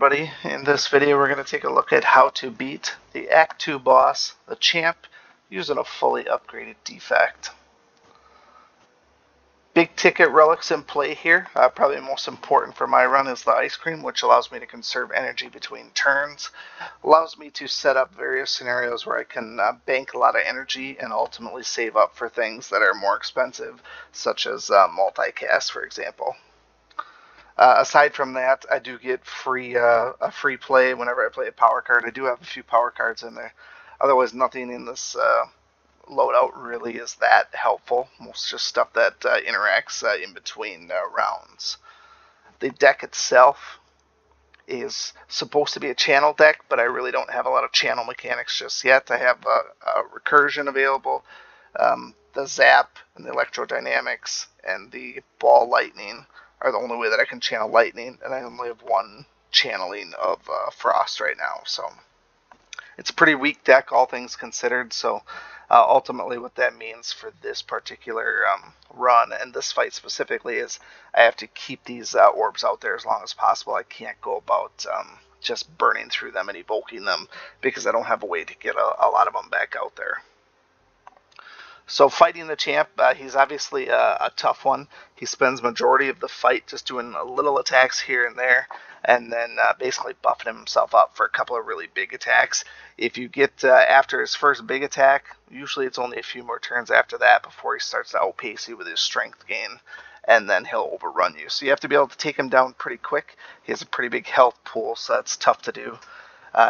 everybody. In this video we're going to take a look at how to beat the Act 2 boss, the Champ, using a fully upgraded Defect. Big ticket relics in play here. Probably most important for my run is the Ice Cream, which allows me to conserve energy between turns. Allows me to set up various scenarios where I can bank a lot of energy and ultimately save up for things that are more expensive, such as multicast, for example. Aside from that, I do get a free play whenever I play a power card. I do have a few power cards in there. Otherwise, nothing in this loadout really is that helpful. Most just stuff that interacts in between rounds. The deck itself is supposed to be a channel deck, but I really don't have a lot of channel mechanics just yet. I have a recursion available, the zap and the electrodynamics, and the ball lightning are the only way that I can channel lightning, and I only have one channeling of frost right now. So it's a pretty weak deck, all things considered. So ultimately what that means for this particular run and this fight specifically is I have to keep these orbs out there as long as possible. I can't go about just burning through them and evoking them because I don't have a way to get a lot of them back out there. So fighting the Champ, he's obviously a tough one. He spends majority of the fight just doing little attacks here and there, and then basically buffing himself up for a couple of really big attacks. If you get after his first big attack, usually it's only a few more turns after that before he starts to outpace you with his strength gain, and then he'll overrun you. So you have to be able to take him down pretty quick. He has a pretty big health pool, so that's tough to do.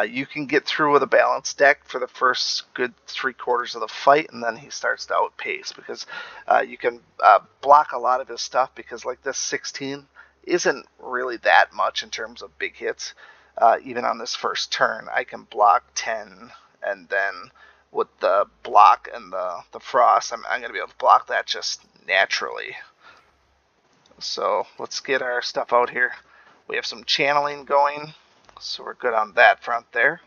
You can get through with a balanced deck for the first good 3/4 of the fight, and then he starts to outpace because you can block a lot of his stuff, because like this 16 isn't really that much in terms of big hits. Even on this first turn, I can block 10, and then with the block and the frost, I'm going to be able to block that just naturally. So let's get our stuff out here. We have some channeling going, so we're good on that front there.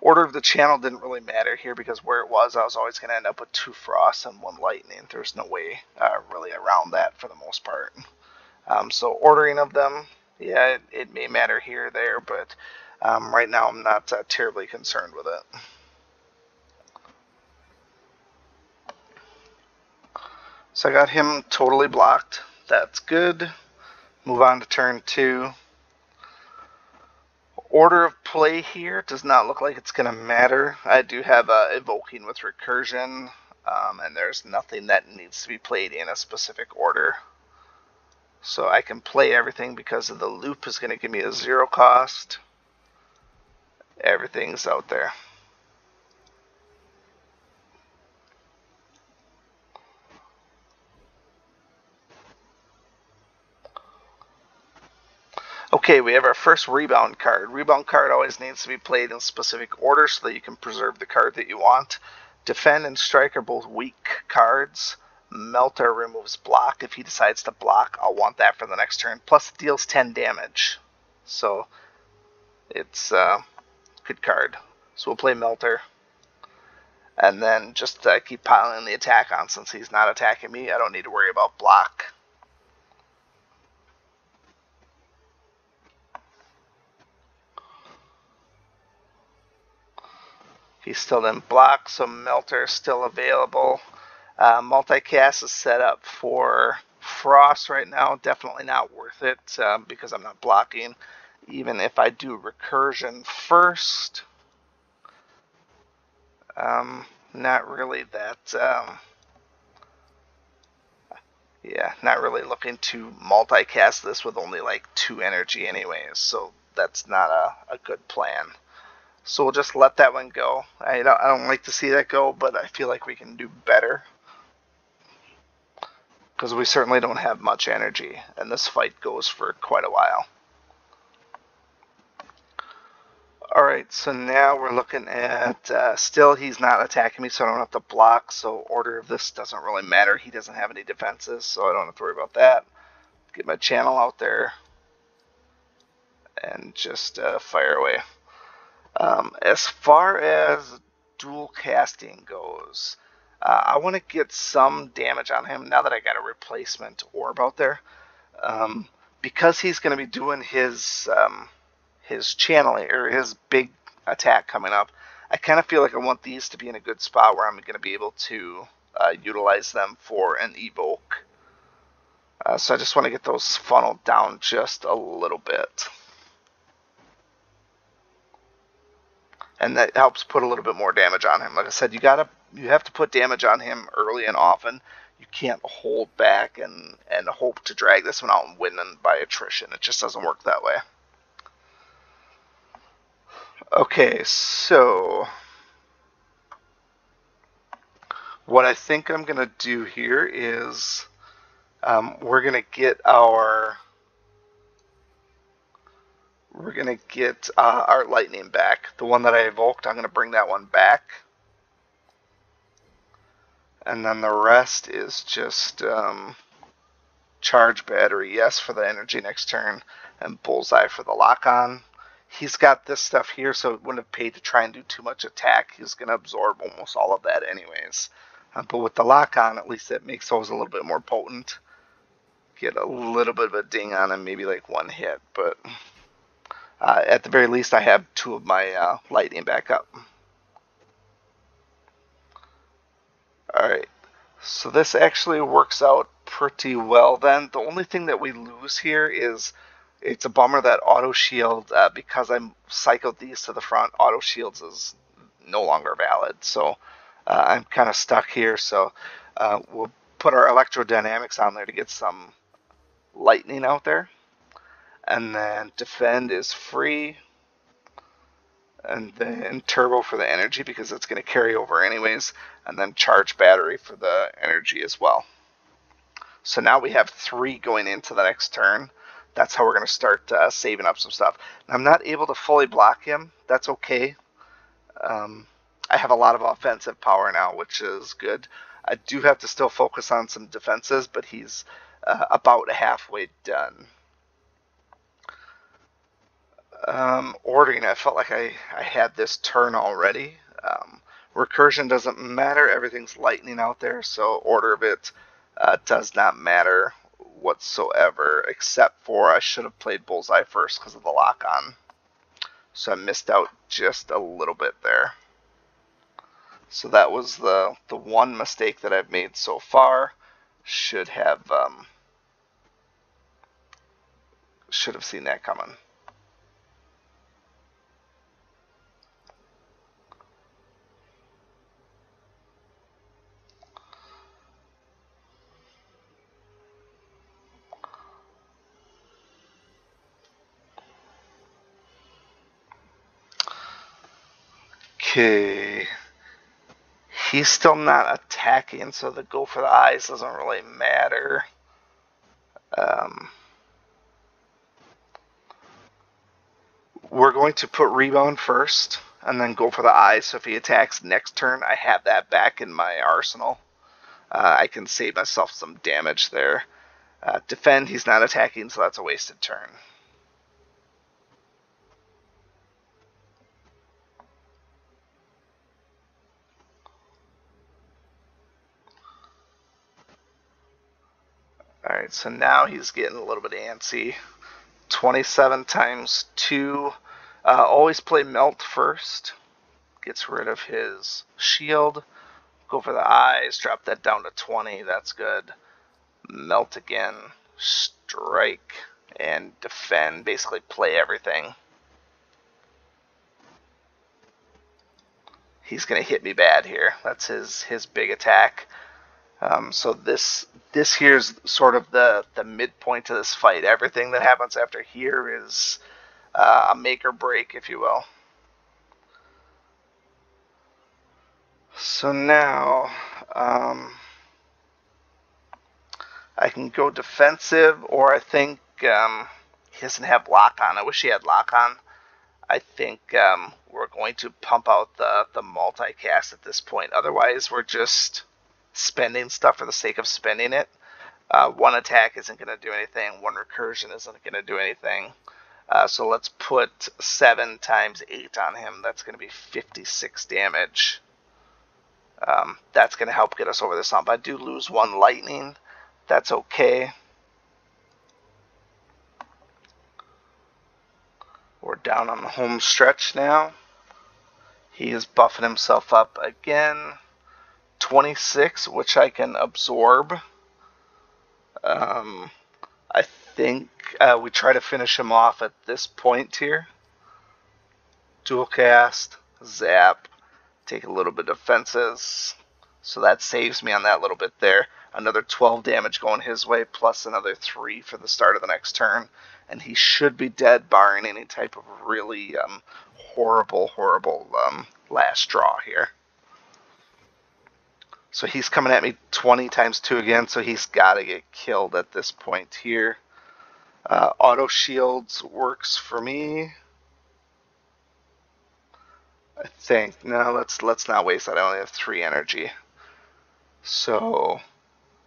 Order of the channel didn't really matter here because where it was, I was always going to end up with 2 frosts and 1 lightning. There's no way really around that for the most part. So ordering of them, yeah, it may matter here or there, but right now I'm not terribly concerned with it. So I got him totally blocked. That's good. Move on to turn 2. Order of play here does not look like it's going to matter. I do have evoking with recursion, and there's nothing that needs to be played in a specific order. So I can play everything because of the loop is going to give me a 0 cost. Everything's out there. Okay, we have our first rebound card. Rebound card always needs to be played in specific order so that you can preserve the card that you want. Defend and Strike are both weak cards. Melter removes block. If he decides to block, I'll want that for the next turn. Plus it deals 10 damage. So it's a good card. So we'll play Melter. And then just keep piling the attack on. Since he's not attacking me, I don't need to worry about block. He still didn't block, so Melter is still available. Multicast is set up for Frost right now. Definitely not worth it because I'm not blocking. Even if I do Recursion first, not really that. Yeah, not really looking to multicast this with only like 2 energy anyways. So that's not a good plan. So we'll just let that one go. I don't like to see that go, but I feel like we can do better. Because we certainly don't have much energy, and this fight goes for quite a while. Alright, so now we're looking at, still he's not attacking me, so I don't have to block, so order of this doesn't really matter. He doesn't have any defenses, so I don't have to worry about that. Get my channel out there, and just fire away. As far as dual casting goes, I want to get some damage on him now that I got a replacement orb out there. Because he's going to be doing his his channeling or his big attack coming up. I kind of feel like I want these to be in a good spot where I'm going to be able to utilize them for an evoke. So I just want to get those funneled down just a little bit. And that helps put a little bit more damage on him. Like I said, you have to put damage on him early and often. You can't hold back and hope to drag this one out and win by attrition. It just doesn't work that way. Okay, so what I think I'm going to do here is we're going to get our lightning back. The one that I evoked, I'm going to bring that one back. And then the rest is just charge battery, yes, for the energy next turn, and bullseye for the lock-on. He's got this stuff here, so it wouldn't have paid to try and do too much attack. He's going to absorb almost all of that anyways. But with the lock-on, at least it makes those a little bit more potent. Get a little bit of a ding on him, maybe like one hit, but at the very least I have two of my lightning back up. Alright, so this actually works out pretty well then. The only thing that we lose here is it's a bummer that auto shield, because I cycled these to the front, auto shields is no longer valid. So I'm kind of stuck here. So we'll put our electrodynamics on there to get some lightning out there. And then defend is free. And then turbo for the energy because it's going to carry over anyways. And then charge battery for the energy as well. So now we have 3 going into the next turn. That's how we're going to start saving up some stuff. Now, I'm not able to fully block him. That's okay. I have a lot of offensive power now, which is good. I do have to still focus on some defenses, but he's about halfway done. Ordering, I felt like I had this turn already. Recursion doesn't matter. Everything's lightning out there, so order of it does not matter whatsoever, except for I should have played bullseye first because of the lock-on. So I missed out just a little bit there. So that was the one mistake that I've made so far. Should have seen that coming. Okay, he's still not attacking, so the go for the eyes doesn't really matter. We're going to put rebound first, and then go for the eyes, so if he attacks next turn, I have that back in my arsenal. I can save myself some damage there. Defend, he's not attacking, so that's a wasted turn. Alright, so now he's getting a little bit antsy. 27 times 2. Always play melt first. Gets rid of his shield. Go for the eyes. Drop that down to 20. That's good. Melt again. Strike. And defend. Basically play everything. He's going to hit me bad here. That's his big attack. So this here is sort of the midpoint of this fight. Everything that happens after here is a make or break, if you will. So now I can go defensive, or I think he doesn't have lock on. I wish he had lock on. I think we're going to pump out the multicast at this point. Otherwise, we're just spending stuff for the sake of spending it. One attack isn't going to do anything. One recursion isn't going to do anything. So let's put 7 times 8 on him. That's going to be 56 damage. That's going to help get us over this hump. I do lose 1 lightning. That's okay. We're down on the home stretch now. He is buffing himself up again. 26, which I can absorb. I think we try to finish him off at this point here. Dual cast, zap, take a little bit of defenses. So that saves me on that little bit there. Another 12 damage going his way, plus another 3 for the start of the next turn. And he should be dead, barring any type of really horrible last draw here. So he's coming at me 20 times 2 again, so he's got to get killed at this point here. Auto shields works for me. I think. No, let's not waste that. I only have 3 energy. So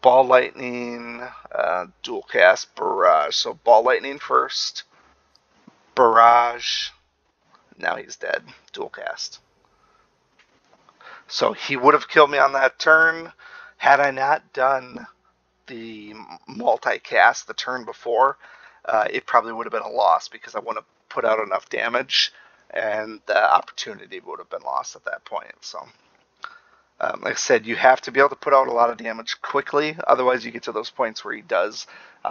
ball lightning, dual cast, barrage. So ball lightning first, barrage. Now he's dead. Dual cast. So he would have killed me on that turn had I not done the multicast the turn before. It probably would have been a loss because I wouldn't have put out enough damage, and the opportunity would have been lost at that point. So, like I said, you have to be able to put out a lot of damage quickly. Otherwise, you get to those points where he does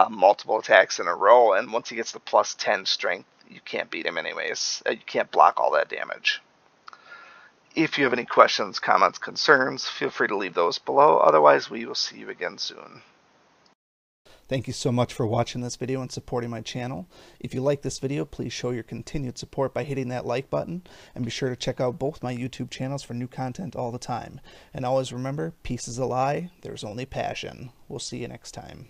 multiple attacks in a row, and once he gets to plus 10 strength, you can't beat him anyways. You can't block all that damage. If you have any questions, comments, concerns, feel free to leave those below. Otherwise, we will see you again soon. Thank you so much for watching this video and supporting my channel. If you like this video, please show your continued support by hitting that like button, and be sure to check out both my YouTube channels for new content all the time. And always remember, peace is a lie, there's only passion. We'll see you next time.